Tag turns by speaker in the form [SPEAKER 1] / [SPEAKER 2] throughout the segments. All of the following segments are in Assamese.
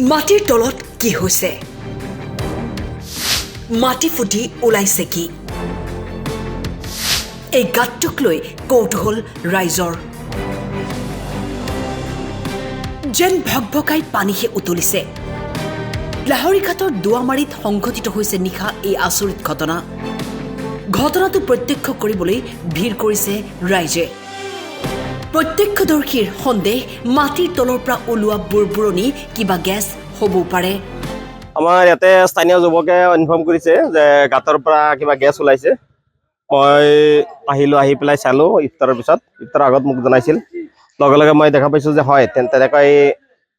[SPEAKER 1] মাটিৰ তলত কি হৈছে মাটি ফুটি ওলাইছে কি এই গাঁতটোক লৈ কৌতূহল ৰাইজৰ যেন ভকভকাই পানীহে উতলিছে লাহৰীঘাটৰ দুৱামাৰীত সংঘটিত হৈছে নিশা এই আচৰিত ঘটনাটো প্ৰত্যক্ষ কৰিবলৈ ভিৰ কৰিছে ৰাইজে প্ৰত্যক্ষদৰ্শীৰ সন্দেহ মাটিৰ তলৰ পৰা ওলোৱা বুৰবুৰণি কিবা গেছ হ'ব পাৰে
[SPEAKER 2] আমাৰ ইয়াতে স্থানীয় যুৱকে ইনফৰ্ম কৰিছে যে গাঁতৰ পৰা কিবা গেছ ওলাইছে মই আহি পেলাই চালো ইফতাৰৰ পিছত ইফতাৰৰ আগত মোক জনাইছিল লগে লগে মই দেখা পাইছো যে হয় তেনেকৈ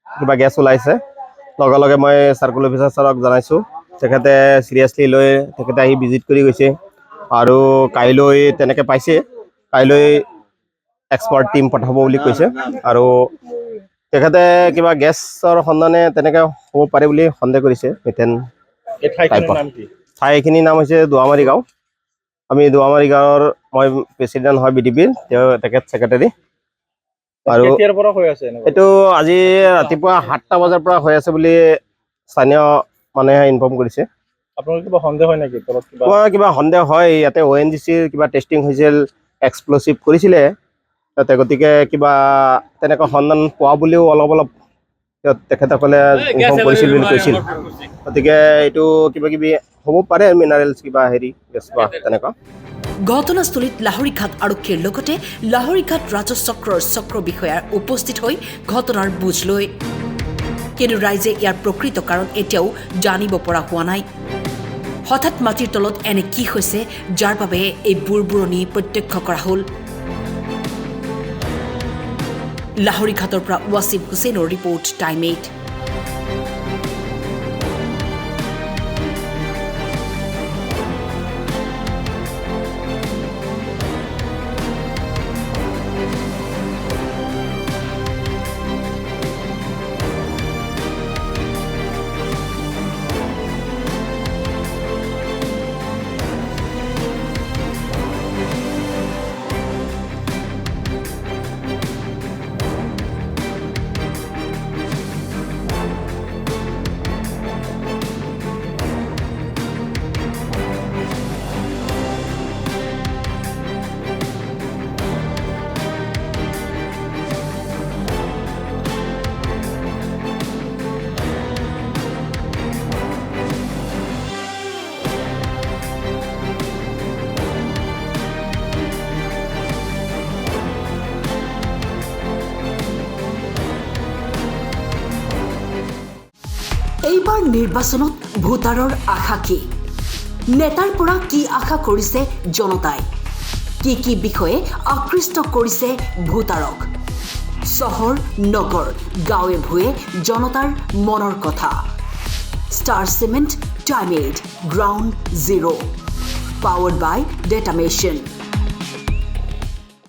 [SPEAKER 2] কিবা গেছ ওলাইছে লগে লগে মই সাৰ্কুল অফিচাৰ ছাৰক জনাইছো তেখেতে সিৰিয়াছলি লৈ তেখেতে আহি ভিজিট কৰি গৈছে আৰু কাইলৈ তেনেকৈ পাইছে কাইলৈ এক্সপাৰ্ট টিম পঠাব বুলি কৈছে আৰু তেখেতে কিবা গেছৰ সন্ধানে তেনেকৈ হ'ব পাৰে বুলি সন্দেহ কৰিছে মিথেন ঠাইখিনিৰ নাম হৈছে দুৱামাৰী গাঁও আমি দুৱামাৰী গাঁৱৰ মই প্ৰেচিডেণ্ট হয় বিডিপিৰ তেখেত ছেক্ৰেটাৰী আৰু এইটো আজি ৰাতিপুৱা 7টা বজাৰ পৰা হৈ আছে বুলি স্থানীয় মানুহে ইনফৰ্ম কৰিছে
[SPEAKER 3] আপোনাৰ কিবা সন্দেহ হয় নেকি তলত
[SPEAKER 2] কিবা সন্দেহ হয় ইয়াতে ONGCৰ কিবা টেষ্টিং হৈছিল এক্সপ্ল'চিভ কৰিছিলে তাতে গতিকে কিবা তেনেকুৱা সন্ধান পোৱা বুলিও অলপ তেখেতসকলে ইনফৰ্ম কৰিছিল বুলি কৈছিল গতিকে এইটো কিবা কিবি হ'ব পাৰে মিনাৰেলছ কিবা হেৰি গেছ বা তেনেকুৱা
[SPEAKER 1] ঘটনাস্থলীত লাহৰীঘাট আৰক্ষীৰ লগতে লাহৰীঘাট ৰাজচক্ৰৰ চক্ৰ বিষয়াৰ উপস্থিত হৈ ঘটনাৰ বুজ লৈ কিন্তু ৰাইজে ইয়াৰ প্ৰকৃত কাৰণ এতিয়াও জানিব পৰা হোৱা নাই হঠাৎ মাটিৰ তলত এনে কি হৈছে যাৰ বাবে এই বুৰবুৰণি প্ৰত্যক্ষ কৰা হ'ল লাহৰীঘাটৰ পৰা ৱাছিম হুছেইনৰ ৰিপৰ্ট টাইম 8এইবাৰ নিৰ্বাচনত ভোটাৰৰ আশা কি নেতাৰ পৰা কি আশা কৰিছে জনতাই কি বিষয়ে আকৃষ্ট কৰিছে ভোটাৰক চহৰ নগৰ গাঁৱে ভূঞে জনতাৰ মনৰ কথা star cement time 8 ground zero' powered by data machine